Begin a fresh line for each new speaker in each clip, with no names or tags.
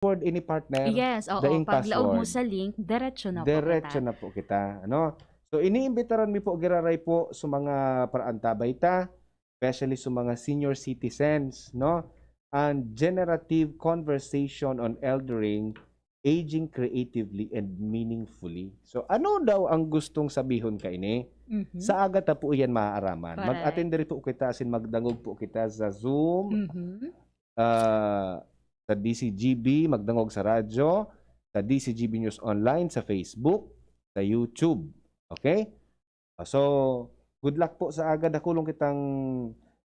password ini partner,
Yes, oo.
daing
Pag laog mo
password.
sa link, diretso na po
Diretso
kita.
na po kita, ano? So iniimbitaran mi po giraray po sa mga paraantabay ta, especially sa mga senior citizens, no? And generative conversation on eldering, aging creatively and meaningfully. So ano daw ang gustong sabihon ka ini?
Mhm.
Sa aga ta po yan maaaraman.
Correct.
Mag-attend diri po kita asin magdangog po kita sa Zoom,
Mhm.
sa DCGB, magdangog sa radyo, sa DCGB News Online, sa Facebook, sa YouTube. Okay? So, good luck po sa aga. Dakulong kitang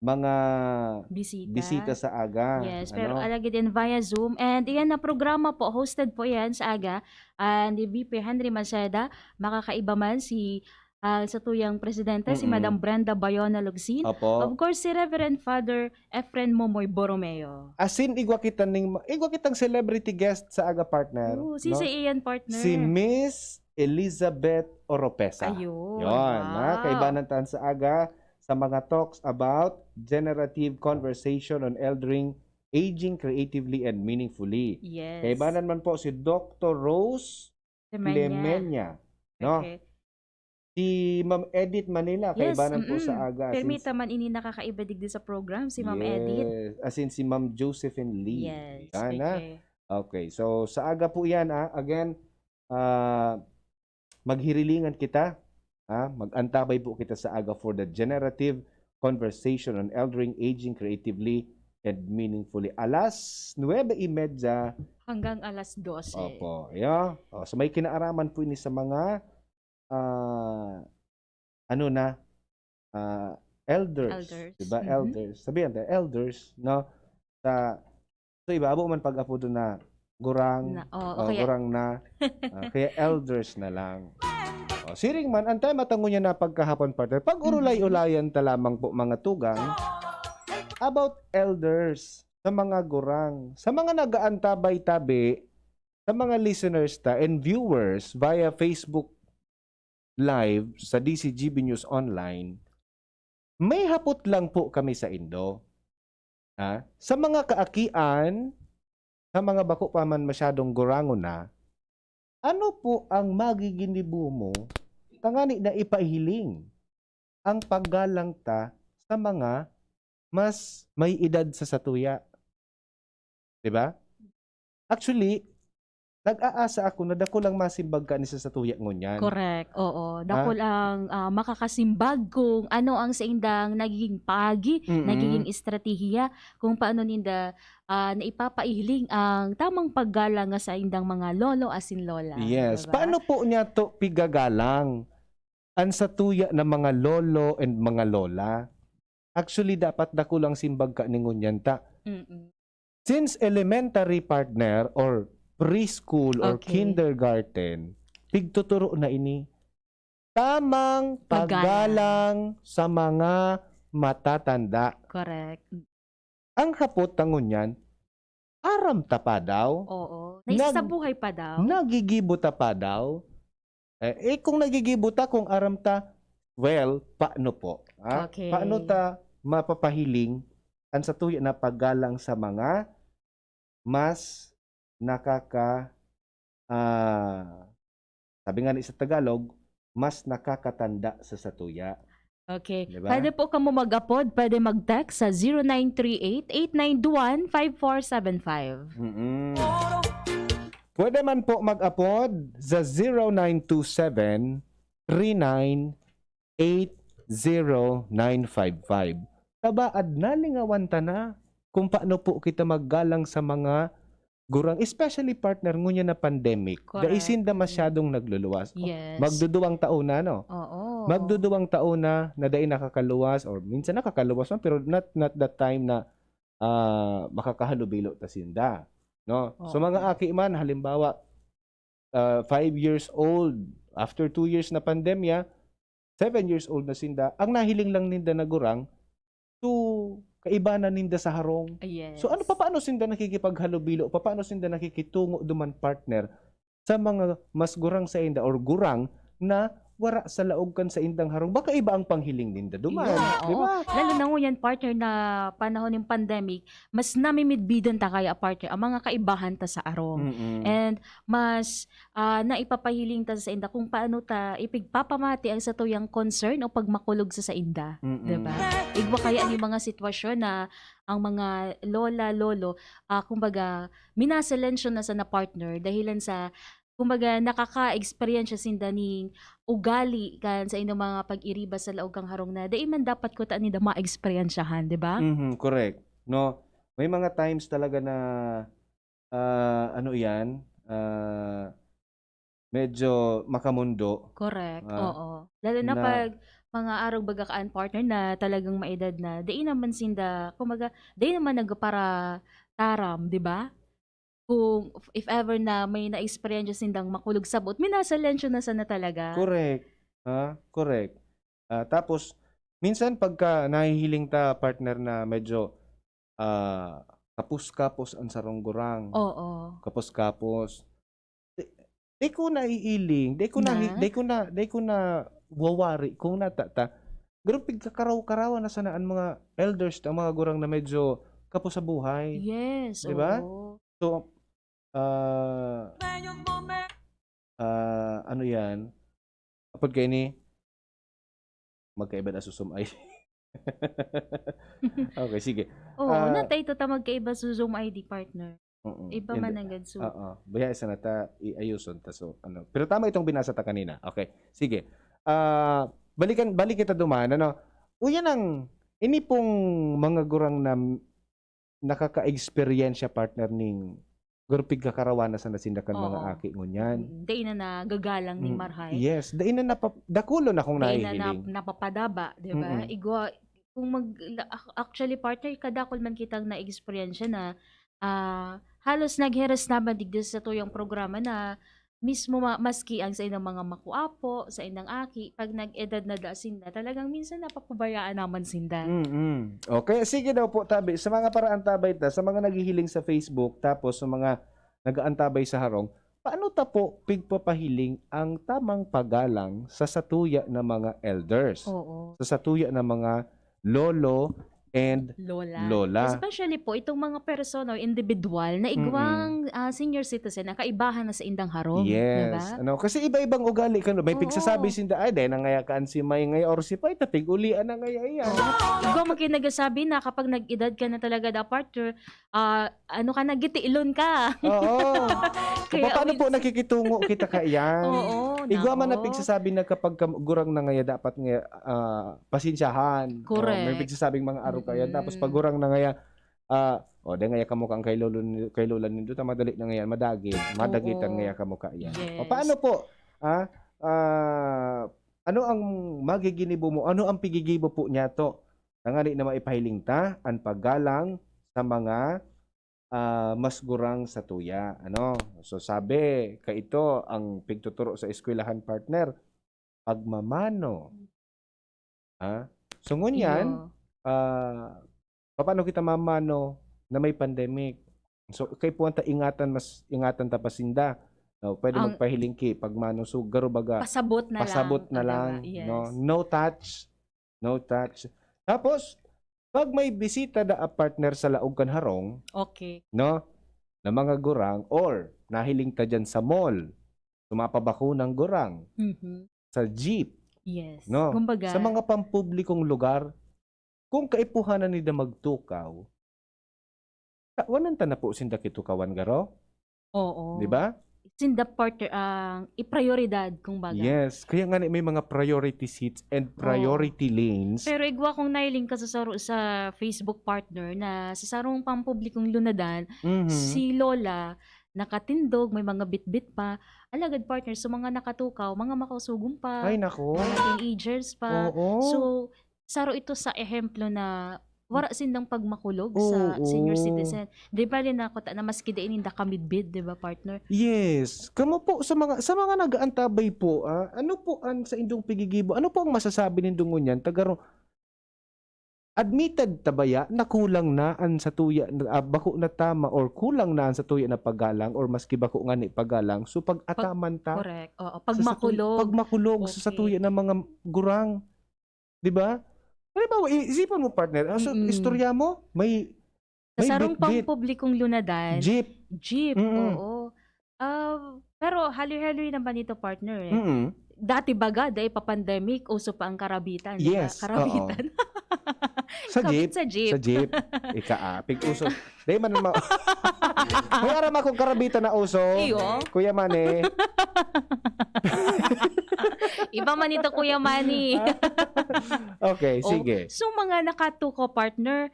mga bisita sa aga.
Yes, pero
Ano?
alagi din via Zoom. And iyan na programa po, hosted po yan sa aga. And ni VP Henry Maceda, makakaiba man si sa tuyang presidente, si Madam Brenda Bayona Lugsin. Of
Opo.
course, si Reverend Father Efren Momoy Borromeo.
Asin, igwa kitang celebrity guest sa aga partner.
Si iyan partner.
Si Miss Elizabeth Oropesa.
Ayun.
Yon,
Wow.
kaibanan tan sa aga sa mga talks about generative conversation on eldering, aging creatively and meaningfully.
Yes.
Kaibanan man po si Dr. Rose Clemenya, no?
Okay.
Si Ma'am Edith Manila,
Yes,
kaibanan po sa aga.
Permita man ini nakakaiba digdi sa program, si Ma'am Edith.
Yes, as in si Ma'am Josephine Lee.
Yes,
Yan,
okay.
Okay, so sa aga po yan, again, maghirilingan kita, mag-antabay po kita sa aga for the generative conversation on eldering, aging creatively and meaningfully. Alas 9:30
Hanggang alas 12.
Opo, yeah. So may kinaaraman po ini sa mga elders. Diba? Elders. Sabihan tayo, elders, no? So iba, man pag-apo doon na gurang, gurang na. Kaya elders na lang. Siring man, antay matango niya na pagkahapon partner. Pag urulay-ulayan ta lamang po mga tugang about elders, sa mga gurang, sa mga nagaantabay-tabi, sa mga listeners ta and viewers via Facebook Live sa DCGB News Online, may hapot lang po kami sa Indo. Sa mga kaakian, sa mga bako pa man masyadong gurango na, ano po ang magiginibo mo tangani na ipahiling ang paggalang ta sa mga mas may edad sa satuya? Diba? Actually, nag-aasa ako na dako lang masimbag ka ni sa satuya ngunyan.
Correct, oo. Dako lang makakasimbag kung ano ang sa indang nagiging pagi, nagiging estratehiya, kung paano ninda naipapaihiling ang tamang paggalang nga sa indang mga lolo asin lola.
Yes.
Diba?
Paano po niya to pigagalang ang satuya ng mga lolo and mga lola? Actually, dapat dako lang simbag ka ni ngunyan ta. Since elementary partner or preschool or kindergarten, pigtuturo na ini. Tamang paggalang sa mga matatanda.
Correct.
Ang hapot tangon yan, aram ta pa daw.
Oo. Sa buhay pa daw.
Nagigibuta pa daw. Kung nagigibuta, kung aram ta, well, paano po?
Okay.
Paano ta mapapahiling ang satuya na paggalang sa mga mas sabi nga ni sa Tagalog, mas nakakatanda sa satuya.
Okay.
Diba?
Pwede po ka mo mag-upload, pwede mag-text sa 0938-8921-5475.
Pwede man po mag-upload sa 0927-39-80955. Tabaad na lingawan ta na kung paano po kita maggalang sa mga gurang, especially partner ngunya na pandemic. Daisin da masyadong nagluluwas.
Yes.
Magduduwang taon na, no?
Oo.
Magduduwang taon na dai nakakaluwas or minsan nakakaluwas man pero not that time na makakahalubilo ta sinda, no? So mga aki man halimbawa 5 years old after 2 years na pandemya, 7 years old na sinda, ang nahiling lang ninda na gurang to kaibanan ninda sa harong.
Yes.
So ano paano sinda nakikipaghalubilo? Paano sinda nakikitungo duman partner sa mga mas gurang sa inda or gurang na wara sa laog kan sa indang harong, baka iba ang panghiling ninda duman.
Yeah,
Di
oo.
ba?
Lalo na ngunyan partner na panahon ng pandemic, mas namimidbidan ta kaya partner ang mga kaibahan ta sa arong.
Mm-mm.
And mas naipapahiling ta sa inda kung paano ta ipigpapamati ang sa tuyang concern o pagmakulog sa inda.
Mm-mm.
Diba? Igwa kaya ni mga sitwasyon na ang mga lola, lolo, kumbaga, minaselensyon na sa na partner dahilan sa kumbaga nakaka-experience sinda ning ugali kan sa inyong mga pag-iriba sa laog kang harong na dai man dapat ko ta ni da ma-experiencehan, di ba?
Correct. No, may mga times talaga na ano 'yan, medyo makamundo.
Correct. Oo. Lalo na
na
pag mga arog baga kaan partner na talagang maedad na dai naman sinda kumbaga dai naman nagpara taram, di ba? Kung if ever na may na-experience sindang makulog sa boat, minasalensyo na sana talaga.
Correct. Correct. Tapos minsan pagka nahihiling ta partner na medyo kapos-kapos ang sarong gurang.
Oo.
Kapos-kapos. Di ko naiiling, di ko na wawari kung natata. Pero pigkakaraw-karawan na sana ang mga elders, ang mga gurang na medyo kapos sa buhay.
Yes,
Di ba?
oo.
So, ano yan? Kapag kayo ni, magkaiba na susumay. Okay, sige.
Oo, natay ito ta magkaiba sa Zoom ID partner. Iba man ang ganso.
Baya isa na ta iayuson ta so ano. Pero tama itong binasa ta kanina. Okay. Sige. Balik kita duman ano. Uyan ang ini pong mga gurang na nakaka-experience partner ning gurpig kakarawan na sa nasindakan mga aki ngunyan.
Dai na nagagalang ning marhay.
Yes, dai na dakulo na kung
Dai
nahihiling.
na napapadaba, di ba? Igwa kung actually partner kadakol man kitang na-experience na halos nagheres naman digdo sa tuyong programa na mismo maski ang sa inang mga makuapo, sa inang aki, pag nag-edad na da sinda, talagang minsan napapabayaan naman sinda.
Okay, sige daw po tabi. Sa mga paraan tabay ta, sa mga naghihiling sa Facebook, tapos sa mga nag-aantabay sa harong, paano ta po pigpapahiling ang tamang paggalang sa satuya ng mga elders?
Oo.
Sa satuya ng mga lolo and lola.
Especially po itong mga persona o individual na igwang senior citizen na kaibahan na sa indang harong,
yes,
diba?
Kasi iba-ibang ugali kan may pigsasabi sinda ay dahil nangayakaan si May ngay or si Pay tapig ulian na ngaya iyan.
Igwang makinagasabi na kapag nag-edad ka na talaga da partner, ano ka nagitiilon ka.
Oo. Paano po nakikitungo kita ka iyan?
Oo.
Igwa man na pigsasabi na kapag gurang na ngaya dapat nga pasensyahan.
Correct.
May pigsasabing mga araw kaya tapos pag gurang na ngaya de ngaya kamo kang kay lola nindo ta madali na ngayon madagitan ngaya kamo ka iyan.
Yes.
Paano po? Ano ang magiginibo mo? Ano ang pigigibo po niya to? Nangani na maipahiling ta ang paggalang sa mga mas gurang sa tuya. Ano? So sabi, ito ang pigtuturo sa eskwelahan partner, pagmamano. So ngunyan, paano kita mamano na may pandemic? So kay puwanta ingatan ta pasinda. No, pwede magpahiling ki pagmano so garo baga.
Pasabot na lang.
Yes.
No?
No touch. Tapos pag may bisita da a partner sa laog kan harong,
okay.
No? Na mga gurang or nahiling ta dyan sa mall, sumapabako ng gurang, sa jeep,
yes.
No?
Kumbaga,
sa mga pampublikong lugar, kung kaipuhanan nila magtukaw, wanan ta na po sinda kitukawan garo?
Oo.
Di ba?
Sinda partner ang iprioridad kung baga.
Yes. Kaya nga may mga priority seats and priority lanes.
Pero igwa kung nailing ka sa Facebook partner na sa sarong pampublikong lunadan, si Lola nakatindog, may mga bit-bit pa. Alagad partner, so mga nakatukaw, mga makausugong pa.
Ay, nako.
Mga teenagers pa.
Oo.
So, saro ito sa ehemplo na wara sindang pagmakulog sa senior citizen. Di ba rin ako na maski da ininda kamidbid, di ba partner?
Yes. Kamo po sa mga nag-aantabay po, ano po ang sa indong pigigibo? Ano po ang masasabi nindong ngunyan? Tagaro admitted tabaya na kulang na an sa tuya bako na tama or kulang na an sa tuya na paggalang or maski bako nga ni paggalang so pag ataman ta
Correct. Oo, pag
sa
makulog.
pag makulog sa tuya ng mga gurang, 'di ba? Halimbawa, isipan mo partner, so istorya mo may
Sa sarong
bit-bit,
pampublikong lunadan,
jeep.
jeep,
Mm.
oo. Pero haloy-haloy naman ito partner eh.
Mm.
Dati baga, dahil pa-pandemic, uso pa ang karabitan. di ba?
Yes, oo.
Karabitan.
Sa jeep,
Kabit sa jeep.
sa jeep. Ikaapig uso. Dahil man ma. May aram akong karabitan na uso.
Iyo.
Kuya Mane.
Iba man ito, Kuya Manny.
Okay, sige.
So mga nakatuko partner,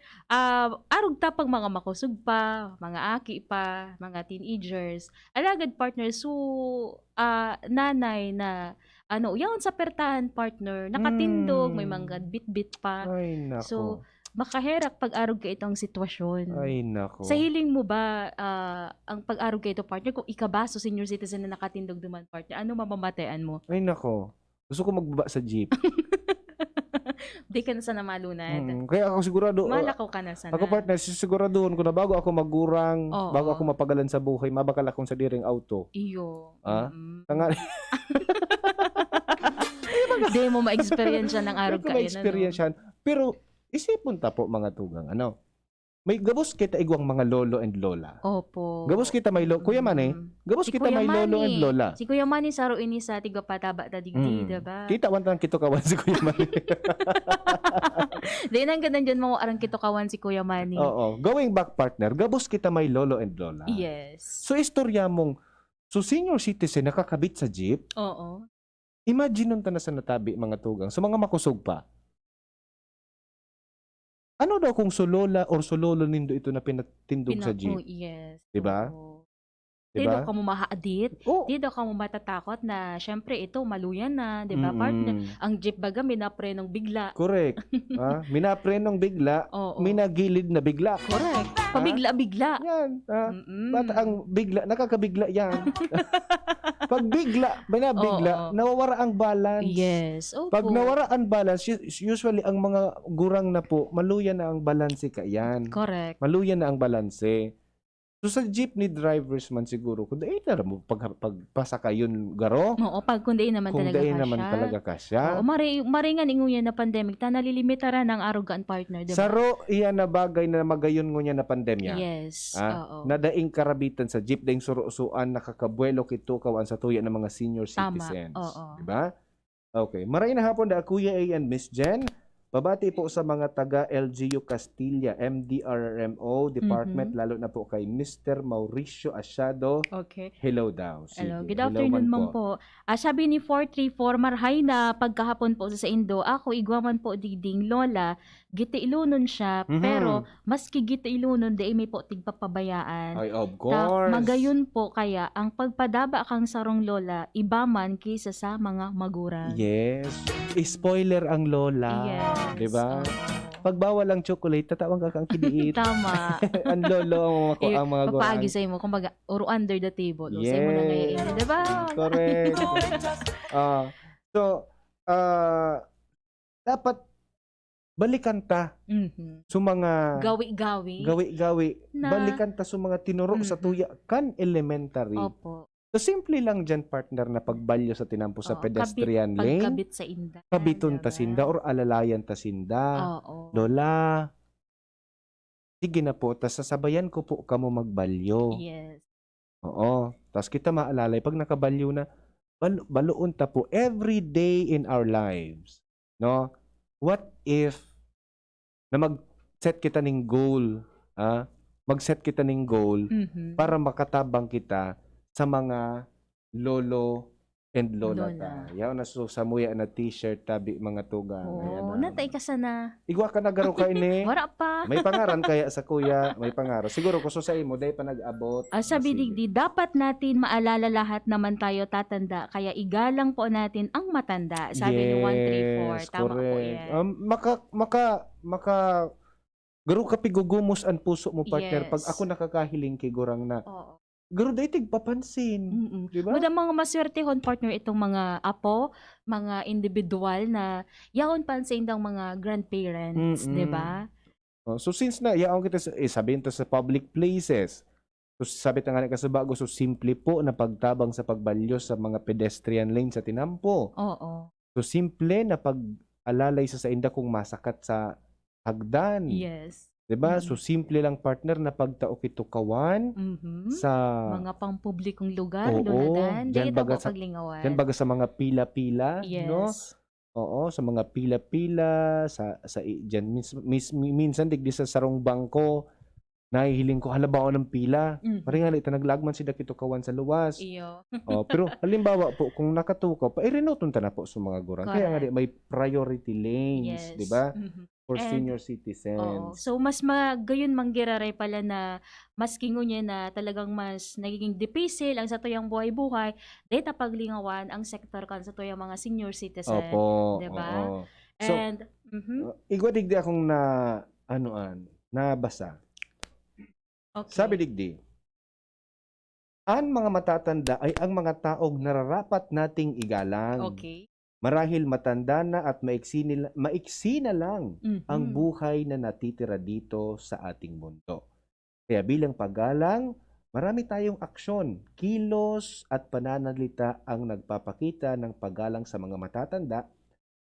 arog ta pag mga makusog pa, mga aki pa, mga teenagers. Alagad partner, so nanay na yaon sa pertahan partner, nakatindog, may mga bit-bit pa.
Ay, nako.
So, makaherak pag-arog ka itong sitwasyon.
Ay, nako.
Sa hiling mo ba, ang pag-arog ka ito partner, kung ikabaso senior citizen na nakatindog duman partner, ano mamamatayan mo?
Ay, nako. Gusto ko magbaba sa jeep.
Di ka na sana malunad.
Kaya ako sigurado.
Malakaw ka na sana.
Ako partner, siguraduhon ko na bago ako magurang,
Oo.
bago ako mapagalan sa buhay, mabakal akong sa diring auto.
Iyo.
Tanga,
Di mo ma-experience ng arog ka.
experience yan. Pero isipon ta po mga tugang, may gabos kita igwang mga lolo and lola.
Opo.
Gabos kita may Kuya Manny, gabos
Si
kita
Kuya
may lolo
Manny.
and lola.
Si Kuya Manny saro ini sa tiga pataba ta digdi, diba?
Kita wantan kito kawan si Kuya Manny.
Di nang ganun dyan mo arang kito kawan si Kuya Manny.
Oo. Going back partner, gabos kita may lolo and lola.
Yes.
So istorya mong, so senior citizen nakakabit sa jeep,
Oo.
imagine nung tanas na natabi mga tugang, sa mga makusog pa. Ano daw kung solola or sololo nindo ito na pinatindog sa jeep?
Yes.
Diba?
Oo. Di
Diba?
daw ka mo mahaadit.
Oh.
Di daw ka mo matatakot na syempre ito maluyan na, di ba partner? Ang jeep baga minaprenong bigla.
Correct. Minaprenong bigla,
Oo.
minagilid na bigla.
Correct. Pabigla-bigla.
Yan. Ba't ang bigla, nakakabigla yan. Pag bigla, binabigla,
Oo.
nawawara ang balance.
Yes. Opo.
Pag nawara ang balance, usually ang mga gurang na po, maluyan na ang balanse ka yan.
Correct.
Maluyan na ang balanse. So sa jeepney drivers man siguro, kung dahil na mo pagpasa ka yun garo,
Oo, pag kung dain naman
kung
talaga
dahil
ka
naman
siya.
talaga ka siya.
Oo, maringan inguyan na pandemic, ta nalilimita na ng arrogant partner, di ba?
Saro iyan na bagay na magayon ngunya na pandemya.
Yes.
Ah,
Oo.
nadaing karabitan sa jeep daing surusuan nakakabuelo kito kawan sa tuya ng mga senior
Tama.
citizens.
Oo.
Di ba? Okay. Maray na hapon da Kuya A and Miss Jen. Pabati po sa mga taga LGU Castilla, MDRRMO Department, lalo na po kay Mr. Mauricio Asiado.
Okay.
Hello daw. Sige.
Hello, good
Hello
afternoon
man
ma'am po. Sabi ni 434 Marhay na pagkahapon po sa Indo, ako igwaman po digding lola, giti ilunon siya, pero maski giti ilunon di may po tigpapabayaan.
Ay, of course.
Magayon po kaya ang pagpadaba kang sarong lola, iba man kaysa sa mga magurang.
Yes. Spoiler ang lola.
Yes.
Diba?
Oo.
Pagbawal ang chocolate, tatawang ka kang kiniit.
Tama.
Ang lolo ang mga gurang.
Papagi sa imo, kumbaga, or under the table. O, sa imo na ngayon, di ba?
Correct. Dapat balikan ta sa mga gawi-gawi. Balikan ta sa mga tinuro sa tuya kan elementary.
Opo.
So simple lang dyan partner na pagbalyo sa tinampo sa pedestrian lane.
Pagkabit sa inda.
Kabiton ta sinda or alalayan ta sinda.
Oo.
Lola, sige na po, tas sasabayan ko po kamo magbalyo.
Yes.
Oo. Tas kita maalalay, pag nakabalyo na, baluon ta po every day in our lives. No? What if na mag-set kita ng goal, mag-set kita ng goal para makatabang kita sa mga lolo and lola ta. Yaw na samuya na t-shirt tabi mga tugang.
Oo, natay ka sana.
Igwa ka na garo ka ini.
Wala pa.
May pangaran kaya sa kuya, may pangaran. Siguro kuso sa imo dahil pa nag-abot.
Sabi digdi, dapat natin maalala lahat naman tayo tatanda, kaya igalang po natin ang matanda. Sabi ni 134. Tama po yan.
Garo ka pigugumos ang puso mo partner
Yes.
pag ako nakakahiling kay gurang na.
Oo.
Garo daitig papansin,
Mm.
di ba?
Muda mga maswertehon partner itong mga apo, mga individual na yaon pa sa indang mga grandparents, di ba?
So since na yaon kita sabihin to sa public places. So sabi ta nga kasi bago so simple po na pagtabang sa pagbalyo sa mga pedestrian lane sa tinampo.
Oo.
So simple na pag-alalay sa inda kung masakat sa hagdan.
Yes.
'Di ba? So simple lang partner na pagtao kitukawan sa
mga pampublikong lugar,
Oo,
lunadan,
dyan
dahil
baga
po
sa
paglingawan.
Diyan baga sa mga pila-pila, no?
Yes.
Oo, sa mga pila-pila diyan minsan digdi sa sarong bangko nahihiling ko halabaw ng pila. Paringan ito naglagman si kitukawan sa luwas.
Iyo.
Pero halimbawa po kung nakatukaw pa irinoton ta na po sa mga gurang. Kaya nga di may priority lanes,
Yes.
di ba? For
And
senior
Oo.
citizens.
So mas magayon manggiraray pala na mas kingunye na talagang mas nagiging dipisil ang sa tuyang buhay-buhay dahil paglingawan ang sektor kan sa tuyang mga senior citizen,
Opo,
'di ba?
oo. So,
And
igwa digdi akong nabasa.
okay.
Sabi digdi, ang mga matatanda ay ang mga taong nararapat nating igalang.
Okay.
Marahil matanda na at maiksi na lang ang
Mhm.
buhay na natitira dito sa ating mundo. Kaya bilang paggalang, marami tayong aksyon, kilos at pananalita ang nagpapakita ng paggalang sa mga matatanda,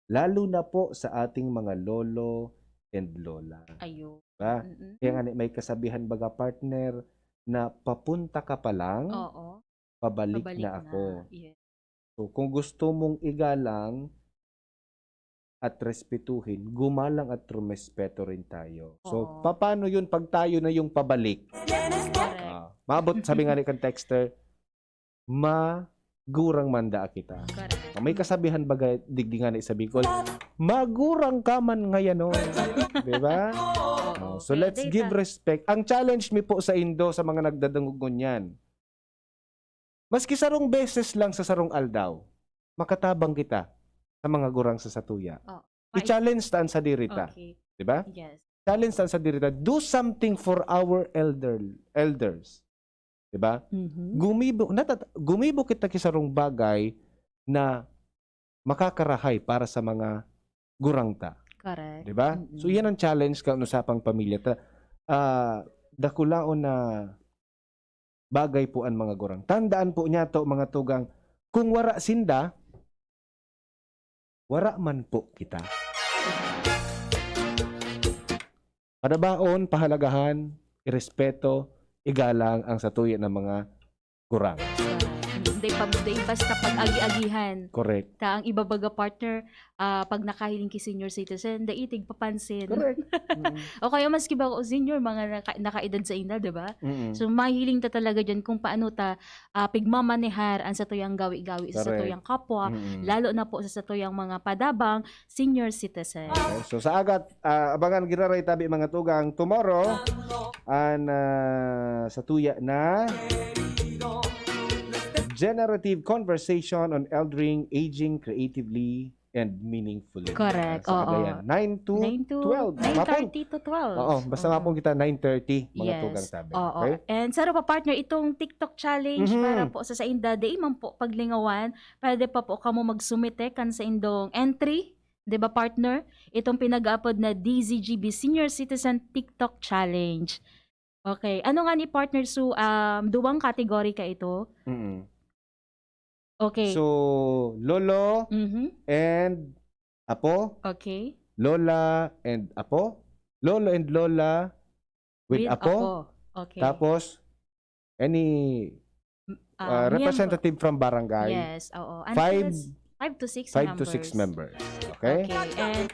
lalo na po sa ating mga lolo and lola.
Ayun.
Diba? Kaya nga may kasabihan baga partner na papunta ka pa lang,
Oo.
pabalik
Babalik
na ako.
Yes.
So, kung gusto mong igalang at respetuhin, gumalang at rumespeto rin tayo. So,
Oo.
paano yun pag tayo na yung pabalik?
Correct.
Maabot, sabi nga ni kan texter, magurang manda kita.
Correct.
May kasabihan baga, digdi nga ni sa Bicol, magurang ka man ngayon. Diba?
Oo.
So, let's give respect. Ang challenge mi po sa Indo sa mga nagdadangugon yan, maski sarong beses lang sa sarong aldaw, makatabang kita sa mga gurang sa satuya. I-challenge taan sa dirita.
Okay.
Diba?
Yes.
Challenge taan sa dirita. Do something for our elders. Diba? Gumibo kita kisarong bagay na makakarahay para sa mga gurang ta.
Correct.
Diba? So, yan ang challenge ka usapang pamilya. Dakulaon na bagay po ang mga gurang. Tandaan po niya to mga tugang, kung wara sinda, wara man po kita. Padabaon, pahalagahan, irespeto, igalang ang satuya ng mga gurang.
Day basta pag-agi-agihan.
Correct.
Ta ang ibabaga partner, pag nakahiling ki senior citizen, daitig papansin.
Correct.
O kaya maski ba o senior, mga nakaedad sa ina, diba? So mahiling ta talaga dyan kung paano ta pigmamanehar ang sa tuyang gawi-gawi sa tuyang kapwa, lalo na po sa tuyang mga padabang senior citizen.
Okay. So sa agat, abangan giraray tabi mga tugang tomorrow, sa tuya na generative conversation on eldering, aging creatively and meaningfully.
Correct.
Sa Cagayan. 9 to 12.
9:30 to 12.
Oo, basta mapong kita 9:30 mga tugang tabi.
Oo.
Okay?
And sa pa partner, itong TikTok challenge para po sa inda, di man po paglingawan, pwede pa po kamo magsumite kan sa indong entry. 'Di ba partner? Itong pinag-upload na DZGB Senior Citizen TikTok Challenge. Okay. Ano nga ni partner Su, duwang kategory ka ito? Okay.
So, lolo and apo.
Okay.
Lola and apo. Lolo and lola with apo.
Okay.
Tapos, any representative from barangay.
Yes, oo. 5 to 6
5 to 6 members. Okay?
And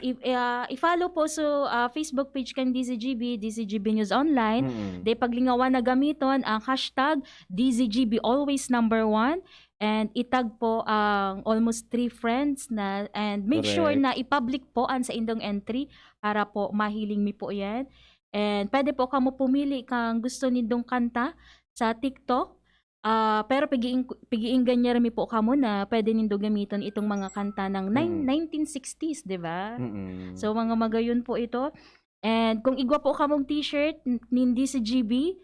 i-follow po sa Facebook page kan DZGB News Online. Day paglingawan na gamiton ang hashtag DZGB Always #1 and itag po ang almost 3 friends na and make sure na i-public po an sa indong entry para po mahiling mi po yan. And pwede po kamo pumili kang gusto nindong kanta sa TikTok. Pero pigiing ganyan mi po kamo na pwede nindo gamiton itong mga kanta ng 1960s, di ba? So mga magayon po ito. And kung igwa po kamong t-shirt nindi sa GB,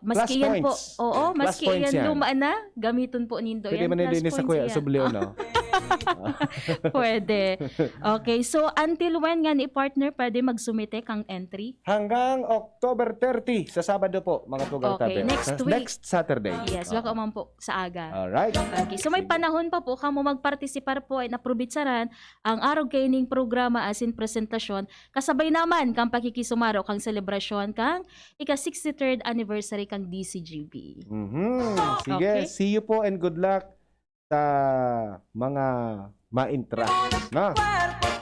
maski yan po,
points.
oo,
Plus
maski
points
yan
yan.
luma na, gamiton po nindo
Pwede
yan.
man din
Plus
sa
points
Kuya
yan.
Sublio, no?
Pwede. Okay, so until when nga ni partner pwede magsumite kang entry?
Hanggang October 30 sa Sabado po, mga tugang
Okay,
tabi.
next week.
Next Saturday.
Yes, wala ka man po sa aga.
Alright.
Okay, so may panahon pa po kamo magpartisipar po ay naprobitsaran ang araw kaining programa as in presentasyon kasabay naman kang pakikisumaro kang selebrasyon kang ika-63rd anniversary kang DCGB.
Sige,
Okay.
see you po and good luck sa mga ma-intra. No?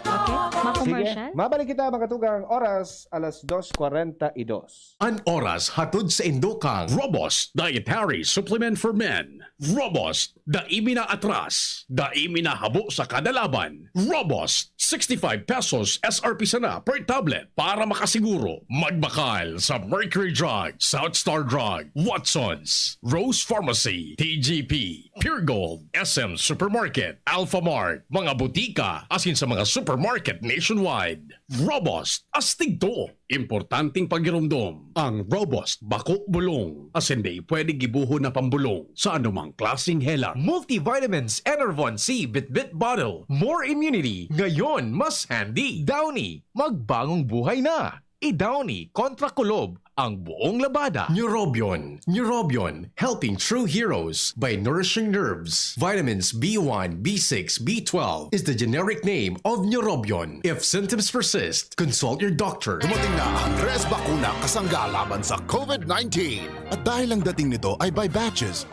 Okay,
Sige,
ma-commercial?
mabalik kita mga tugang oras alas 2:42.
An oras hatod sa Indokang Robust Dietary Supplement for Men. Robust, daimi na atras, daimi na habo sa kada laban. Robust, 65 pesos SRP sana per tablet para makasiguro. Magbakal sa Mercury Drug, South Star Drug, Watsons, Rose Pharmacy, TGP, Pure Gold, SM Supermarket, Alpha Mart, mga butika, asin sa mga supermarket nationwide. Robust, astig to. Importanteng pagirumdom. Ang Robust Bako Bulong. As hindi pwede gibuho na pambulong sa anumang klaseng hela.
Multivitamins Enervon C Bit-Bit Bottle. More immunity. Ngayon, mas handy. Downy, magbagong buhay na. I-Downy kontra kulob ang buong labada.
Neurobion. Neurobion, helping true heroes by nourishing nerves. Vitamins B1, B6, B12 is the generic name of Neurobion. If symptoms persist, consult your doctor.
Dumating na ang Res Bakuna kasangga laban sa COVID-19. At dahil ang dating nito ay by batches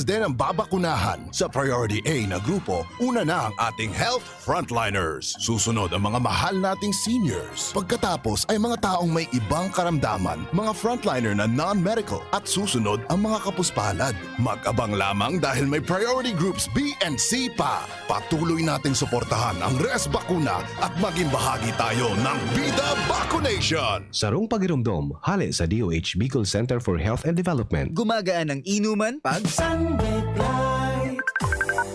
din ang babakunahan. Sa Priority A na grupo, una na ang ating health frontliners. Susunod ang mga mahal nating seniors. Pagkatapos ay mga taong may ibang karamdaman, mga frontliner na non-medical at susunod ang mga kapuspalad. Mag-abang lamang dahil may priority groups B and C pa. Patuloy nating suportahan ang Res Bakuna at maging bahagi tayo ng Vida Vaccination.
Sarong pagirumdom, hali sa DOH Bicol Center for Health and Development.
Gumagaan ang inuman pag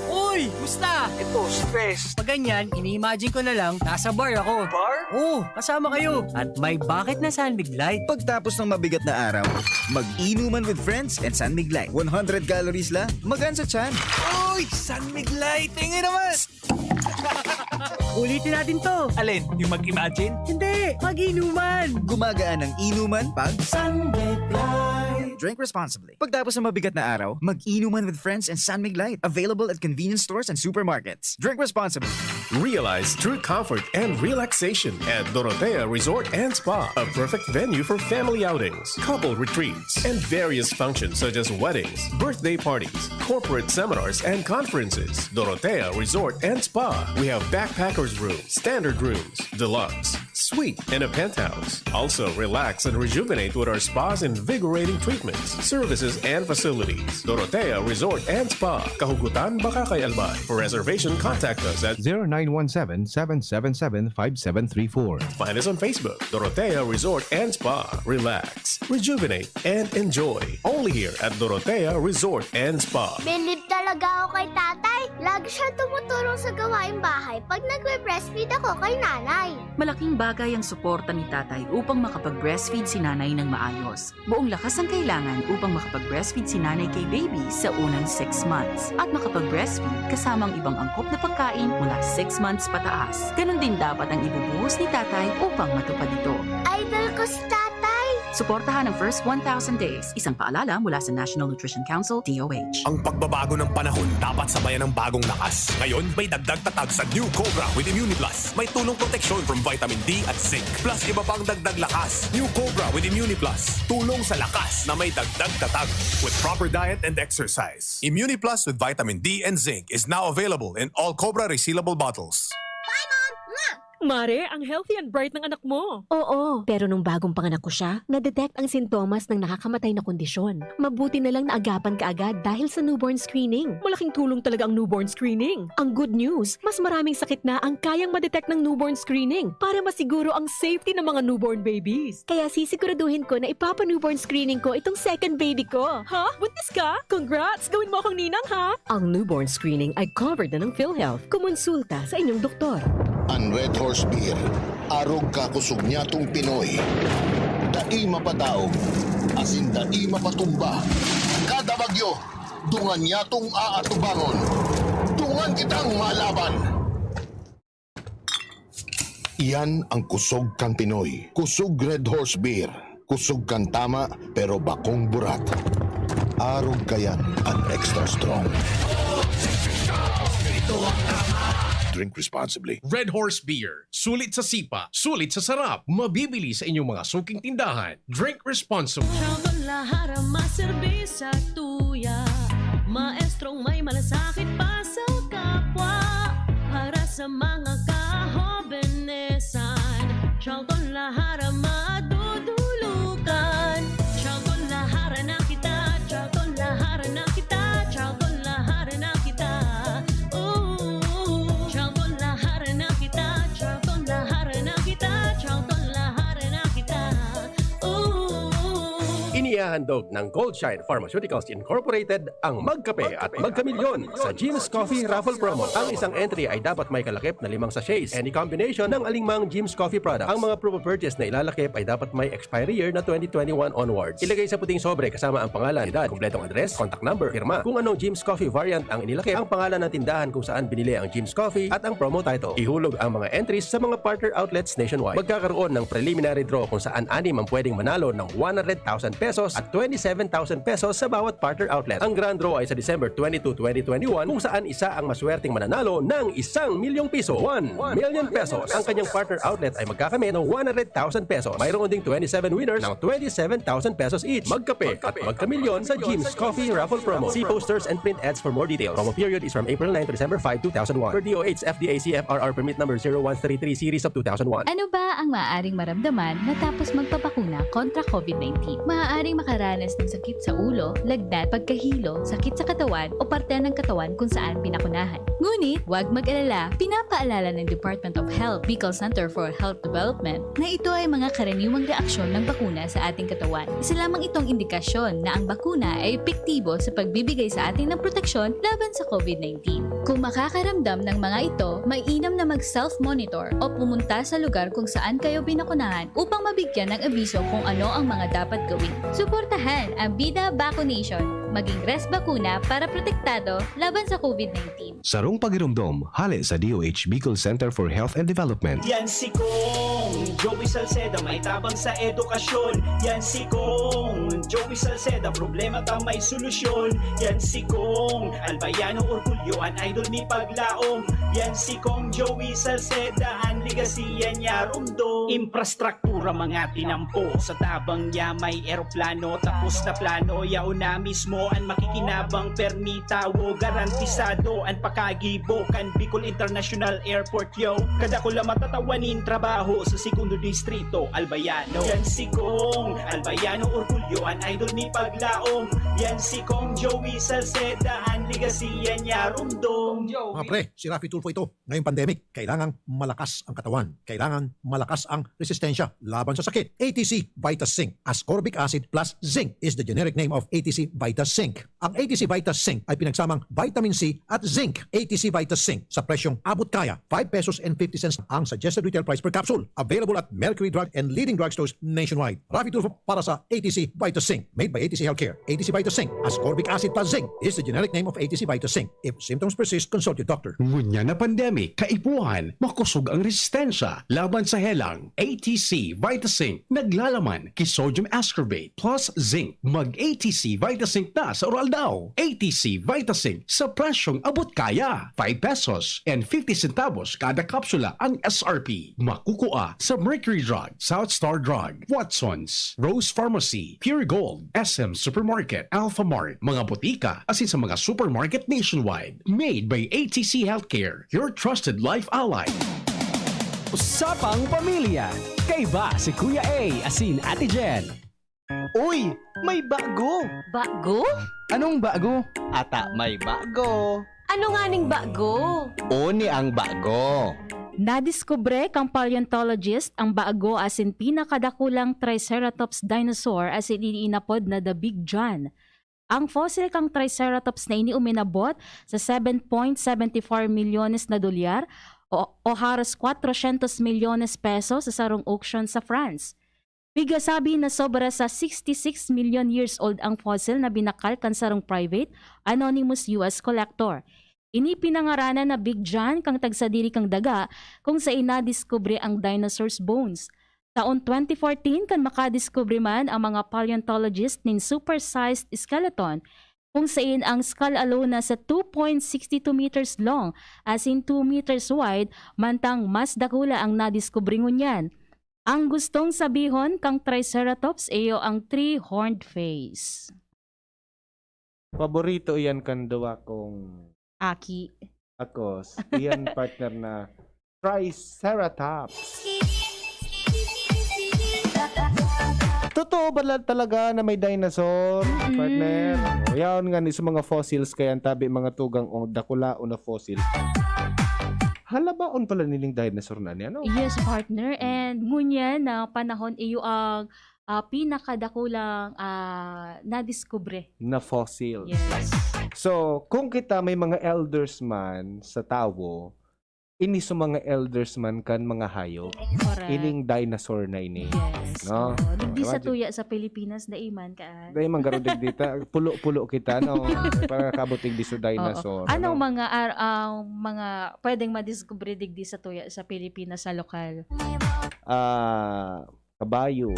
Uy! Musta? Ito, stress. Pag ganyan, ini-imagine ko na lang, nasa bar ako. Bar? Oo, kasama kayo. At may bucket na Sunbig Light.
pagtapos ng mabigat na araw, mag-inuman with friends and Sunmig Light. 100 calories lang, magaan sa tiyan.
Uy! Sunbig Light! Tingin naman! Ulitin natin to. Alin? Yung mag-imagine? Hindi! Mag-inuman!
Gumagaan ang inuman pag
Sunbig Light!
drink responsibly. Pagtapos ng mabigat na araw, mag-inuman with friends and Sunmig Light. Available at convenience stores and supermarkets. Drink responsibly.
Realize true comfort and relaxation at Dorotea Resort and Spa, a perfect venue for family outings, couple retreats, and various functions such as weddings, birthday parties, corporate seminars, and conferences. Dorotea Resort and Spa. We have backpackers rooms, standard rooms, deluxe, suite, and a penthouse. Also, relax and rejuvenate with our spa's invigorating treatments, services, and facilities. Dorotea Resort and Spa, Kahugutan, Bakakay, Albay. For reservation, contact us at
0917-777-5734.
Find us on Facebook, Dorotea Resort and Spa. Relax, rejuvenate, and enjoy. Only here at Dorotea Resort and Spa.
Believe talaga ako kay tatay. Lagi siya tumutulong sa gawaing bahay pag nagbe-breastfeed ako kay nanay.
Malaking bagay ang suporta ni tatay upang makapag-breastfeed si nanay ng maayos. Buong lakas ang kailangan upang makapag-breastfeed si nanay kay baby sa unang 6 months. At makapag-breastfeed kasamang ibang angkop na pagkain mula 6 months pataas. Ganon din dapat ang ibubuhos ni tatay upang matupad ito.
Idol ko si tatay.
Suportahan ang first 1,000 days. Isang paalala mula sa National Nutrition Council, DOH.
Ang pagbabago ng panahon dapat sabayan ng bagong lakas. Ngayon, may dagdag tatag sa New Cobra with ImmuniPlus. May tulong proteksyon from vitamin D at zinc. Plus, iba pang dagdag lakas. New Cobra with ImmuniPlus. Tulong sa lakas na may dagdag tatag. With proper diet and exercise. ImmuniPlus with vitamin D and zinc is now available in all Cobra resealable bottles.
Mare, ang healthy and bright ng anak mo.
Oo, pero nung bagong panganak ko siya, na-detect ang sintomas ng nakakamatay na kondisyon. Mabuti na lang naagapan kaagad dahil sa newborn screening.
Malaking tulong talaga ang newborn screening.
Ang good news, mas maraming sakit na ang kayang ma-detect ng newborn screening para masiguro ang safety ng mga newborn babies. Kaya sisiguraduhin ko na ipapa-newborn screening ko itong second baby ko.
Ha? Buntis ka? Congrats! Gawin mo akong ninang, ha?
Ang newborn screening ay covered na ng PhilHealth. Kumonsulta sa inyong doktor.
Ang Red Horse Beer, arog kakusog niya tong Pinoy. Dai mapataog, asin dai mapatumba. Kada bagyo, dungan yatong aatubangon. Dungan kitang malaban. Iyan ang kusog kang Pinoy. Kusog Red Horse Beer. Kusog kang tama pero bakong burat. Arog kayan at extra strong. Drink responsibly.
Red Horse Beer. Sulit sa sipa, sulit sa sarap. Mabibili sa inyong mga suking tindahan. Drink responsibly.
Lahara maserbisa tuya, maestrong may malasakit pa sa kapwa. Para sa mga kahobenesan, Charlton Lahara madudulukan. Charlton Lahara na kita, Charlton Lahara na kita, Charlton Lahara na kita. Charlton Lahara na kita, Charlton Lahara na kita, Charlton Lahara na kita.
Inihahandog ng Goldshine Pharmaceuticals Incorporated ang Magkape at Magkamilyon sa Jim's Coffee Raffle Promo. Ang isang entry ay dapat may kalakip na 5 sachets. Any combination ng alingmang Jim's Coffee products. Ang mga promo purchase na ilalakip ay dapat may expiry year na 2021 onwards. Ilagay sa puting sobre kasama ang pangalan, edad, kumpletong address, contact number, firma. Kung anong Jim's Coffee variant ang inilakip, ang pangalan ng tindahan kung saan binili ang Jim's Coffee at ang promo title. Ihulog ang mga entries sa mga partner outlets nationwide. Magkakaroon ng preliminary draw kung saan 6 ang pwedeng manalo ng 100,000 pesos at 27,000 pesos sa bawat partner outlet. Ang grand draw ay sa December 22, 2021 kung saan isa ang maswerteng mananalo ng 1 milyong piso. 1 million pesos. Ang kanyang partner outlet ay magkakamit ng 100,000 pesos. Mayroon ding 27 winners ng 27,000 pesos each. Magkape at magkamilyon sa Jim's Coffee Raffle Promo. See posters and print ads for more details. Promo period is from April 9 to December 5, 2001. Per DOH FDA CFRR permit number 0133 series of 2001.
Ano ba ang maaaring maramdaman matapos magpapakuna kontra COVID-19? Maaaring makaranas ng sakit sa ulo, lagnat, pagkahilo, sakit sa katawan o parte ng katawan kung saan pinakunahan. Ngunit, huwag mag-alala. Pinapaalala ng Department of Health, Bicol Center for Health Development na ito ay mga karaniwang reaksyon ng bakuna sa ating katawan. Isa lamang itong indikasyon na ang bakuna ay epektibo sa pagbibigay sa atin ng proteksyon laban sa COVID-19. Kung makakaramdam ng mga ito, mainam na mag-self-monitor o pumunta sa lugar kung saan kayo binakunahan upang mabigyan ng abiso kung ano ang mga dapat gawin. Suportahan ang Vida Vaccination. Maging rest bakuna para protektado laban sa COVID-19.
Sarong pagirumdom, hali sa DOH Bicol Center for Health and Development.
Yan si Kong Joey Salceda, may tabang sa edukasyon. Yan si Kong Joey Salceda, problema ka may solusyon. Yan si Kong Albayano Orgulyoan, idol ni Paglaong. Yan si Kong Joey Salceda, ang ligasiya niya rumdo. Infrastruktura mga tinampo, sa tabang niya may eroplano. Tapos na plano, yauna mismo ang makikinabang permitawo. Garantisado ang pakagibo kan Bicol International Airport yo. Kada ko lang matatawanin trabaho sa segundo distrito Albayano. Yan si Kong Albayano Orgulyoan, idol ni Paglaong. Yan si Kong Joey Salceda, ang ligasiya niya rumdong.
Mga pre, si Rafi Tulfo ito. Ngayong pandemic, kailangang malakas ang katawan. Kailangan malakas ang resistensya laban sa sakit. ATC Vitas Zinc. Ascorbic acid plus zinc is the generic name of ATC Vitas Zinc. Ang ATC Vitas Zinc ay pinagsamang vitamin C at zinc. ATC Vitas Zinc sa presyong abot kaya. 5 pesos and 50 cents ang suggested retail price per capsule. Available at Mercury Drug and leading drugstores nationwide. Rafi Tulfo para sa ATC Vitas Zinc. Made by ATC Healthcare. ATC Vitas Zinc. Ascorbic acid plus zinc is the generic name of ATC Vitas Zinc. If symptoms persist, consult your doctor.
Ngunya na pandemic, kaipuhan, makusog ang resistensya laban sa helang. ATC Vitasync naglalaman kay sodium ascorbate plus zinc. Mag-ATC Vitasync na sa oral daw. ATC Vitasync sa presyong abot kaya. 5 pesos and 50 centavos kada kapsula ang SRP. Makukuha sa Mercury Drug, South Star Drug, Watson's, Rose Pharmacy, Pure Gold, SM Supermarket, Alpha Mart, mga botika, asin sa mga supermarket nationwide. Made by ATC Healthcare, your trusted life ally.
Usapang Pamilya. Kay ba si Kuya A asin Ate Jen?
Uy, may bago!
Bago?
Anong bago? Ata may bago.
Ano nga ning bago?
Uni ang bago.
Nadiskubre kang paleontologist ang bago asin pinakadakulang Triceratops dinosaur asin iniinapod na The Big John. Ang fossil kang Triceratops na ini uminabot sa 7.74 milyones na dolyar o halos 400 milyones pesos sa sarong auction sa France. Pigasabi na sobra sa 66 million years old ang fossil na binakal kan sarong private, anonymous US collector. Ini pinangaranan na Big John kang tagsadiri kang daga kung sa ina-discover ang dinosaurs bones. Taon 2014 kan makadiscover man ang mga paleontologist nin supersized skeleton kung saan ang skull alone na sa 2.62 meters long as in 2 meters wide mantang mas dakula ang nadiskubre ngunyan. Ang gustong sabihon kang Triceratops iyo ang three-horned face.
Paborito yan kanduwa kong
Aki.
ako. Iyan partner na Triceratops. Totoo ba talaga na may dinosaur, partner? O, yan nga ni sa mga fossils kaya ang tabi mga tugang o dakula o na fossil. Halabaon pala niling dinosaur na niya, no?
Yes, partner. And ngunyan na panahon iyo ang pinakadakulang nadiskubre.
Na fossil.
Yes.
So, kung kita may mga elders man sa tawo, ini sa mga elders man kan mga hayop.
Correct.
Ining dinosaur na ini.
Yes.
No?
Digdi sa tuya sa Pilipinas na iman ka.
Dahil man garo dita, pulo-pulo kita no. Para kabuting di sa dinosaur.
Anong mga pwedeng madiskubre digdi sa tuya sa Pilipinas sa lokal?
Kabayo.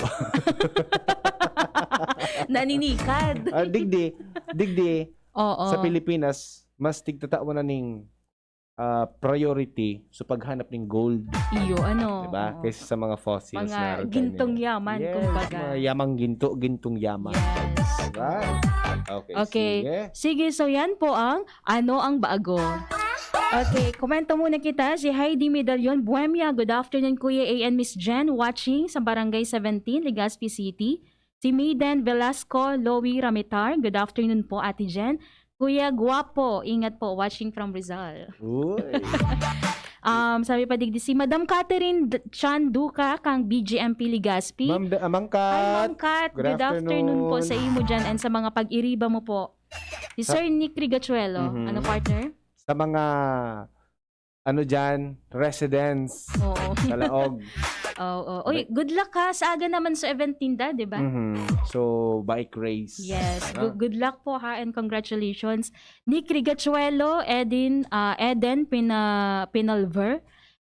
Naninikad.
Digdi.
Oo.
Sa Pilipinas, mas tigtatawa na ning priority sa paghanap ng gold.
Iyo, ano?
Diba? Kaysa sa mga fossils na
Mga gintong yaman,
yes,
kumbaga.
mga yamang gintong yaman.
Yes.
Diba?
Okay. Sige, so yan po ang ano ang bago. Okay, komento muna kita. Si Heidi Medallion, Buemia. Good afternoon, Kuya A and Miss Jen, watching sa Barangay 17, Legazpi City. Si Maiden Velasco, Lowy Ramitar. Good afternoon po, Ate Jen. Kuya Guapo, ingat po, watching from Rizal.
Uy.
Sabi pa digdi si Madam Catherine Chanduka kang BGMP Legazpi.
Mangkat.
Hi, Mangkat. Good afternoon po sa imo dyan and sa mga pag-iriba mo po. Si Sir Nick Rigachuelo. Ano, partner?
Sa mga dyan, residents sa Laog.
Oo. Oy, good luck ha. Sa aga naman sa event tinda, di ba?
So, bike race.
Yes. Good luck po ha and congratulations. Nick Rigachuelo, Eden Pinalver,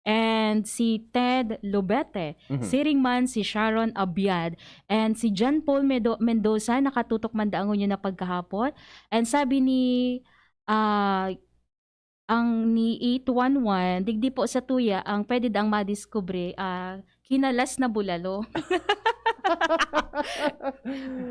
and si Ted Lobete. Si Ringman, si Sharon Abiad, and si John Paul Mendoza, nakatutok man daangon yun na pagkahapon. And sabi ni ang ni 811, digdi po sa tuya, ang pwede daang madiskubre, kinalas na bulalo.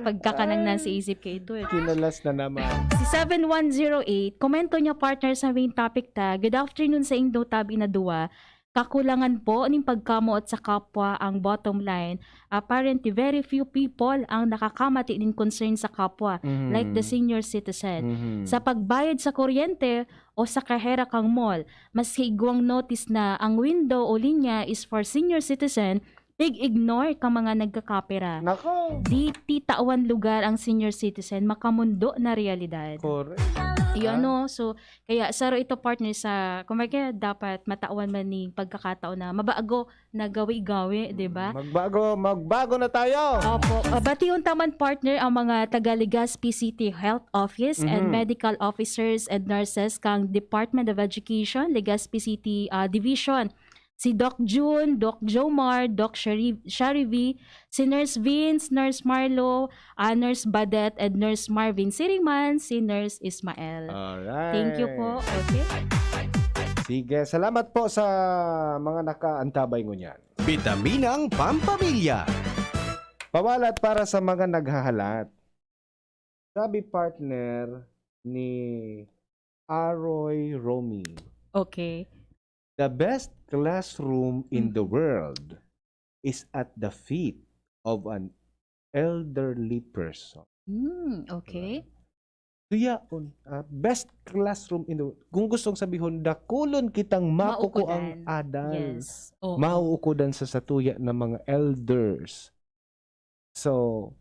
Pagkakanang nasa isip ka ito eh.
Kinalas na naman.
Si 7108, komento niya partner sa main topic ta. Good afternoon sa Indo Tabi na duwa. Kakulangan po ning pagkamo at sa kapwa ang bottom line. Apparently, very few people ang nakakamati din concern sa kapwa, like the senior citizen. Sa pagbayad sa kuryente o sa kahera kang mall, mas higwang notice na ang window o linya is for senior citizen, ignore ka mga nagkakapera.
Nako!
Di titawan lugar ang senior citizen, makamundo na realidad.
Correct.
Iyon, no? So, kaya saro ito partner sa, kumbaga dapat matawan man ni pagkakataon na mabago na gawi-gawi, di ba?
Magbago na tayo!
Opo. Batiun taman partner ang mga taga-Legazpi City Health Office and medical officers and nurses kang Department of Education, Legazpi City Division. Si Doc June, Doc Jomar, Doc Sharivi, si Nurse Vince, Nurse Marlo, Nurse Badet, and Nurse Marvin Siriman, si Nurse Ismael.
Alright.
Thank you po. Okay.
Sige, salamat po sa mga nakaantabay ngunyan.
Bitaminang Pampamilya.
Pawalat para sa mga naghahalat. Sabi partner ni Aroy Romy.
Okay.
The best classroom in the world is at the feet of an elderly person.
Okay.
Tuyaon, best classroom in the world. Kung gustong sabihon, dakulon kitang makuko ang adal.
Yes.
Mauukudan sa satuya ng mga elders. So,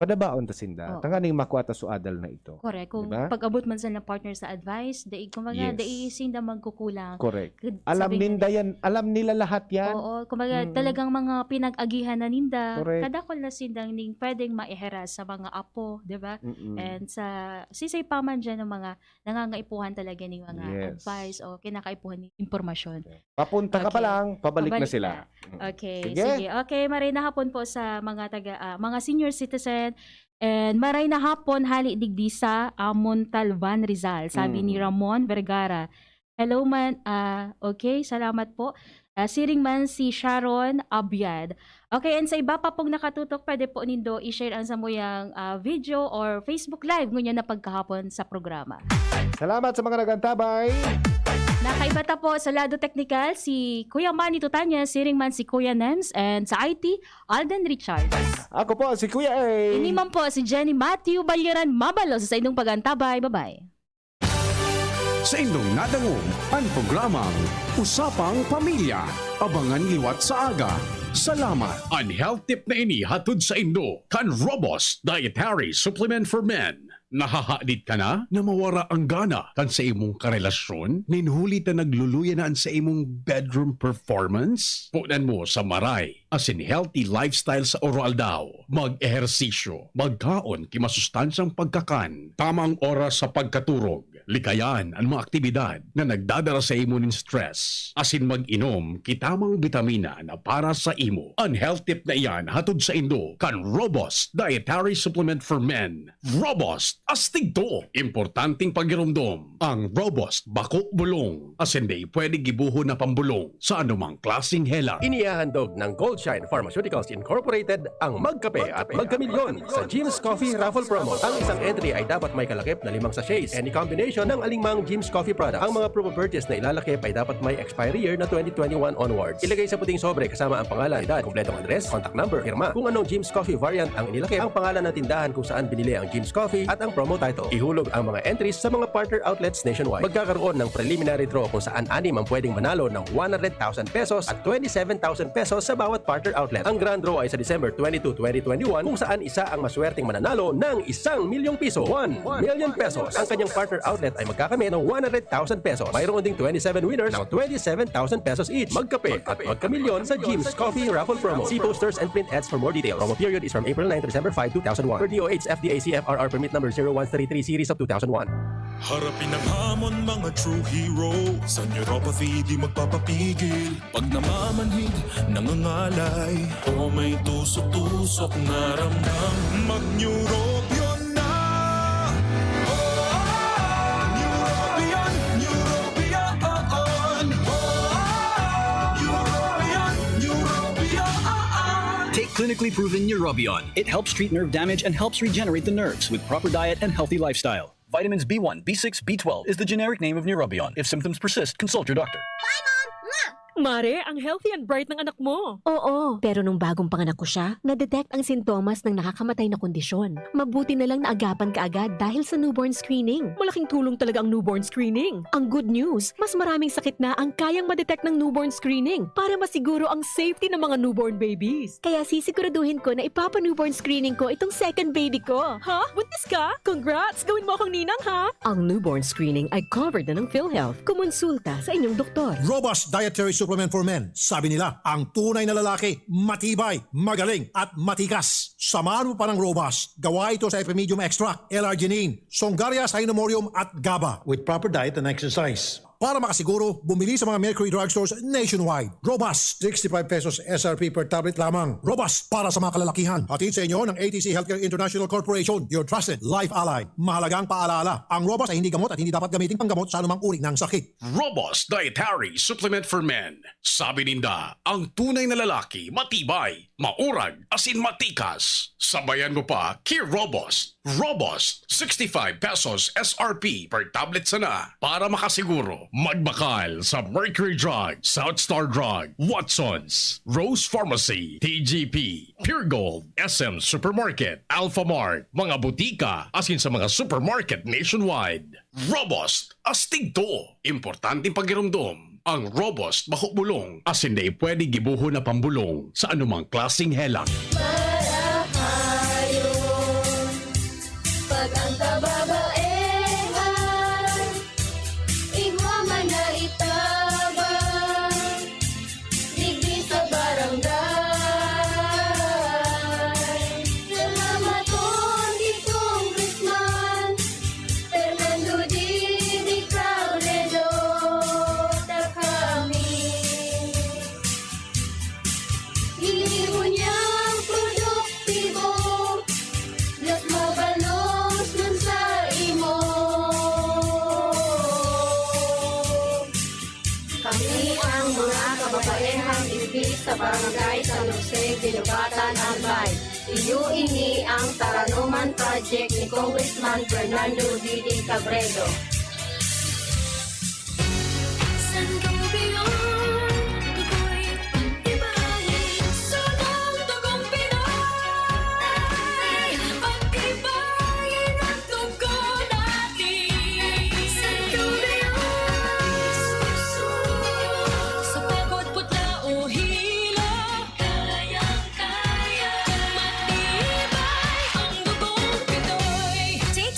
padabaon ta sinda.
Oo.
Tanganing makuha ta suadal na ito.
Correct. Kung
Diba?
pag-abot man sa na partner sa advice, kumbaga,
Yes.
sinda magkukulang.
Correct.
Good-
Alam
sabi nga
ninda yan, alam nila lahat yan.
Oo, kumbaga
Mm.
talagang mga pinag-agihan na ninda.
Correct.
Kadakol na sindang ning pwedeng maiheras sa mga apo, 'di ba?
Mm-mm.
And sa sisay pa man dyan ng mga nangangaipuhan talaga ng mga
Yes.
advice o kinakaipuhan ng impormasyon.
Papunta ka pa
Okay.
lang, pabalik na
Pabalik
sila.
Okay,
Sige.
sige. Okay, maray na hapon po sa mga senior citizen. And maray na hapon hali digdi sa Montalban, Rizal. Sabi ni Ramon Vergara. Hello man, okay, salamat po. Siring man si Sharon Abyad. Okay, and sa iba pa pong nakatutok, pwede po nindo i-share ang samuyang video or Facebook Live ngunyan na pagkahapon sa programa.
Salamat sa mga nagantabay.
Nakaibata po sa lado technical si Kuya Manny Tutanya, siring man si Kuya Nems, and sa IT, Alden Richards.
Ako po, si Kuya A.
Iniman po si Jenny Matthew Balyaran Mabalos sa inyong pagantabay. Bye-bye.
Sa inyong nadangog ang programang Usapang Pamilya. Abangan liwat sa aga. Salamat. Ang health tip na ini hatod sa Indo kan Robust Dietary Supplement for Men. Nahahadit ka na na mawara ang gana kan sa imong karelasyon? Ninhuli ta nagluluya na sa imong bedroom performance? Punan mo sa maray as in healthy lifestyle sa oral daw. Mag-ehersisyo, magkaon kimasustansyang pagkakan, tamang oras sa pagkaturog, likayan ang mga aktibidad na nagdadala sa imo ng stress. Asin mag-inom kitamang bitamina na para sa imo. Ang health tip na iyan hatod sa Indo kan Robust Dietary Supplement for Men. Robust astigto. Importanteng pagirumdom. Ang Robust bako bulong. Asin di pwede gibuho na pambulong sa anumang klaseng hela.
Inihahandog ng Goldshine Pharmaceuticals Incorporated ang Magkape at Magkamilyon sa Jim's Coffee Raffle Promo. Ang isang entry ay dapat may kalakip na 5 sachets. Any combination ng alingmang Jim's Coffee product. Ang mga promo purchase na ilalakip ay dapat may expiry year na 2021 onwards. Ilagay sa puting sobre kasama ang pangalan, edad, kompletong address, contact number, firma. Kung anong Jim's Coffee variant ang inilakip, ang pangalan ng tindahan kung saan binili ang Jim's Coffee at ang promo title. Ihulog ang mga entries sa mga partner outlets nationwide. Magkakaroon ng preliminary draw kung saan 6 ang pwedeng manalo ng 100,000 pesos at 27,000 pesos sa bawat partner outlet. Ang grand draw ay sa December 22, 2021 kung saan isa ang maswerteng mananalo ng 1 milyong piso. 1 million pesos. Ang kanyang partner outlet ay magkakamit ng 100,000 pesos. Mayroon ding 27 winners ng 27,000 pesos each. Magkape at magkamilyon sa Jim's Coffee Raffle Promo. See posters and print ads for more details. Promo period is from April 9 to December 5, 2001. Per DOH FDA CFRR permit number 0133 series of 2001.
Harapin ang hamon mga true hero. Sa neuropathy di magpapapigil. Pag namamanhid, nangangalay, o may tusok-tusok na ramdam, mag-neurobion na. Neurobion, Neurobion. Neurobion, Neurobion.
Take clinically proven Neurobion. It helps treat nerve damage and helps regenerate the nerves with proper diet and healthy lifestyle. Vitamins B1, B6, B12 is the generic name of Neurobion. If symptoms persist, consult your doctor.
Mare, ang healthy and bright ng anak mo.
Oo, pero nung bagong panganak ko siya, na-detect ang sintomas ng nakakamatay na kondisyon. Mabuti na lang naagapan kaagad dahil sa newborn screening.
Malaking tulong talaga ang newborn screening.
Ang good news, mas maraming sakit na ang kayang ma-detect ng newborn screening para masiguro ang safety ng mga newborn babies. Kaya sisiguraduhin ko na ipapa-newborn screening ko itong second baby ko.
Ha? Buntis ka? Congrats! Gawin mo akong ninang, ha?
Ang newborn screening ay covered na ng PhilHealth. Kumonsulta sa inyong doktor.
Robust Dietary Supplement for Men. Sabi nila, ang tunay na lalaki, matibay, magaling, at matikas. Samahan mo pa ng Robust. Gawa ito sa Epimedium Extract, L-arginine, Songaria Cynomorium at GABA. With proper diet and exercise. Para makasiguro, bumili sa mga Mercury Drugstores nationwide. Robust, 65 pesos SRP per tablet lamang. Robust para sa mga kalalakihan. Hatid sa inyo ng ATC Healthcare International Corporation, your trusted life ally. Mahalagang paalala, ang Robust ay hindi gamot at hindi dapat gamitin panggamot sa anumang uri ng sakit.
Robust Dietary Supplement for Men. Sabi ninda, ang tunay na lalaki, matibay, maurag, asin matikas. Sabayan mo pa, Key Robust. Robust, 65 pesos SRP per tablet sana. Para makasiguro, magbakal sa Mercury Drug, South Star Drug, Watsons, Rose Pharmacy, TGP, Pure Gold, SM Supermarket, Alpha Mart, mga butika, asin sa mga supermarket nationwide. Robust, astigto. Importanteng pagirumdom. Ang Robust bakubulong, asin na pwede gibuho na pambulong sa anumang klaseng helak.
Marahayo Kabayehang Ibig sa Barangay San Jose, Ginubatan, Albay. Iyo ini ang Taranuman Project ni Congressman Fernando Didi Cabredo.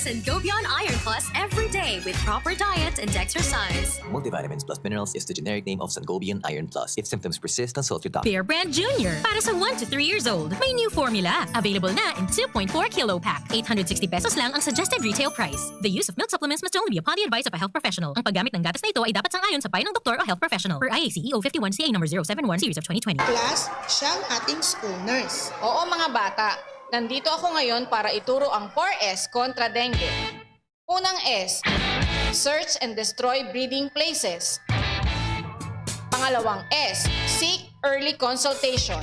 Sangobion Iron Plus every day with proper diet and exercise.
Multivitamins plus minerals is the generic name of Sangobion Iron Plus. If symptoms persist, consult your doctor.
Bear Brand Junior. Para sa 1 to 3 years old. May new formula. Available na in 2.4 kilo pack. 860 pesos lang ang suggested retail price. The use of milk supplements must only be upon the advice of a health professional. Ang paggamit ng gatas na ito ay dapat sang-ayon sa payo ng doktor o health professional. Per IACEO 51 CA number 071 series of 2020.
Class, siyang ating school nurse.
Oo mga bata, nandito ako ngayon para ituro ang 4S kontra dengue. Unang S, search and destroy breeding places. Pangalawang S, seek early consultation.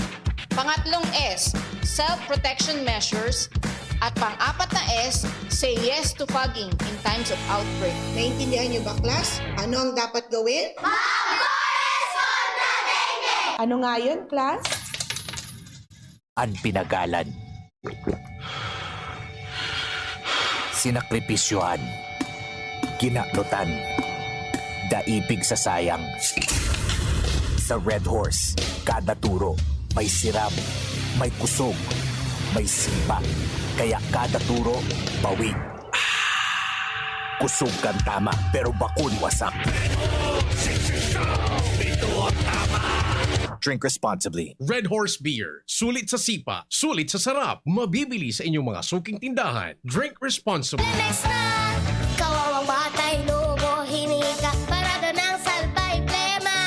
Pangatlong S, self-protection measures. At pang-apat na S, say yes to fogging in times of outbreak.
Naintindihan niyo ba, class? Ano ang dapat gawin?
Mag-4S kontra dengue!
Ano nga yun, class?
Ang pinagalan. Sinakripisyohan, kinaklutan, daipig sa sayang. Sa Red Horse, kada turo, may siram, may kusog, may simpa. Kaya kada turo, bawi. Kusog kang tama, pero bakun wasak. Ito ang tama.
Drink responsibly.
Red Horse Beer. Sulit sa sipa, sulit sa sarap. Mabibili sa inyong mga suking tindahan. Drink responsibly.
Next na, kawawang batay, lubo, hinika, parado ng salbay, plema.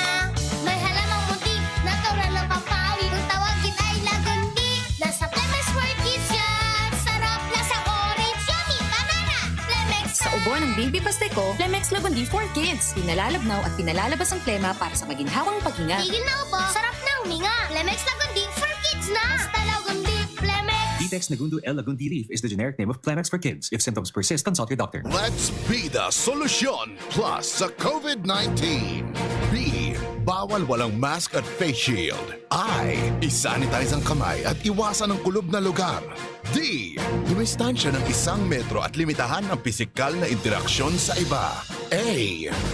May halamang muntik, natural ng pampawi, kung tawagin ay lagundi. Nasa Plemex for Kids yan, sarap na sa orange, yummy, banana, Plemex
Sa ubo ng baby pasteco, Plemex Lagundi for Kids. Pinalalabnaw at pinalalabas ang plema para sa maginhawang paghinga.
Tigil na upo, sarap na huminga. Plemex Lagundi for Kids na. Basta Lagundi, Plemex.
Vitex Nagundo L. Lagundi Leaf is the generic name of Plemex for kids. If symptoms persist, consult your doctor.
Let's be the solution plus sa COVID-19. B. Bawal walang mask at face shield. I. Isanitize ang kamay at iwasan ang kulob na lugar. D. Dumistansya ng 1 metro at limitahan ang pisikal na interaksyon sa iba. A.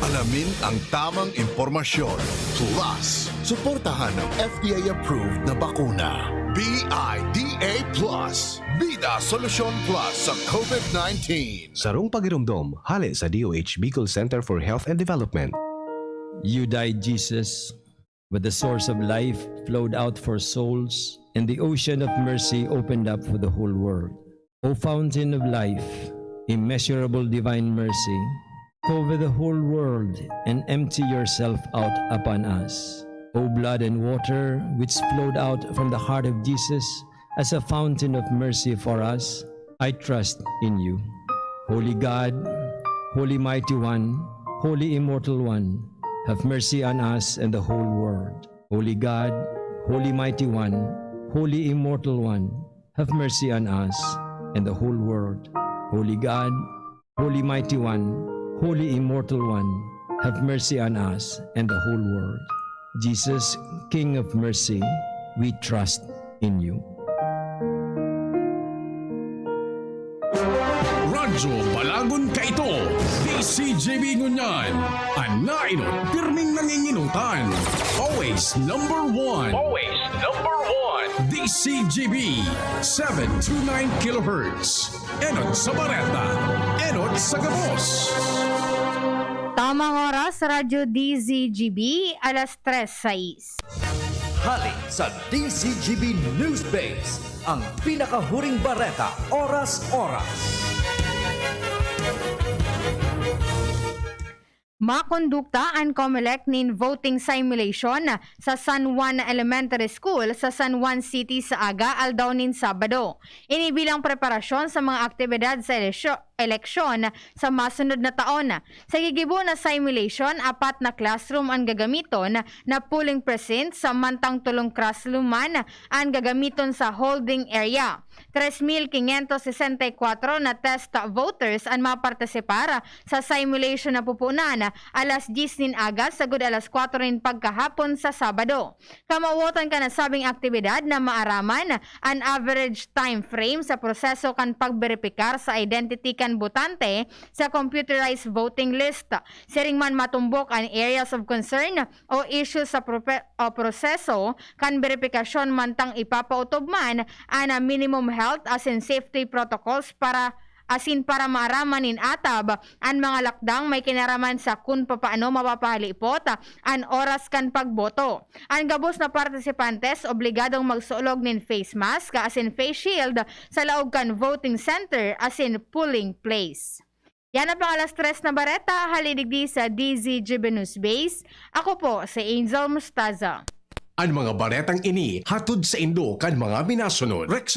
Alamin ang tamang impormasyon. Plus, suportahan ang FDA-approved na bakuna. BIDA Plus. Bida Solusyon Plus sa COVID-19.
Sarong pagirumdom, hali sa DOH Bicol Center for Health and Development.
You died, Jesus, but the source of life flowed out for souls, and the ocean of mercy opened up for the whole world. O fountain of life, immeasurable divine mercy, cover the whole world and empty yourself out upon us. O blood and water, which flowed out from the heart of Jesus as a fountain of mercy for us, I trust in you. Holy God, Holy Mighty One, Holy Immortal One, have mercy on us and the whole world. Holy God, Holy Mighty One, Holy Immortal One, have mercy on us and the whole world. Holy God, Holy Mighty One, Holy Immortal One, have mercy on us and the whole world. Jesus, King of mercy, we trust in you.
Radyo Balagon ka ito. DCJB Ngunyan. Anainot, pirming nanginginutan. Always number one. Always number one. DCJB 729 kHz. Enot sa Bareta. Enot sa Gabos.
Tamang oras sa Radyo DZGB, alas 3:06.
Halik sa DZGB News Base, ang pinakahuring bareta, oras-oras.
Makondukta ang COMELEC nin voting simulation sa San Juan Elementary School sa San Juan City sa aga aldaw nin Sabado. Inibilang preparasyon sa mga aktibidad sa eleksyon sa masunod na taon. Sa gigibo na simulation, 4 na classroom ang gagamiton na polling precinct samantang 3 classrooman ang gagamiton sa holding area. 3,564 na test voters ang mapartisipar sa simulation na pupunan alas 10 nin aga sagud alas 4 nin pagkahapon sa Sabado. Kamauotan ka na sabing aktibidad na maaraman ang average time frame sa proseso kan pagberipikar sa identity kan botante sa computerized voting list. Siring man matumbok ang areas of concern o issues sa proseso kan verifikasyon mantang ipapautob man ang minimum health as in safety protocols para maaraman nin atab ang mga lakdang may kinaraman sa kung papaano mapapalipot ang oras kan pagboto. Ang gabos na partisipantes obligadong magsuolog nin face mask as in face shield sa laog kan voting center as in polling place. Yan ang pangalas 3 na bareta, halidigdi sa DZGB News Base. Ako po si Angel Mustaza.
Ang mga baretang ini hatod sa Indo kan mga minasunod.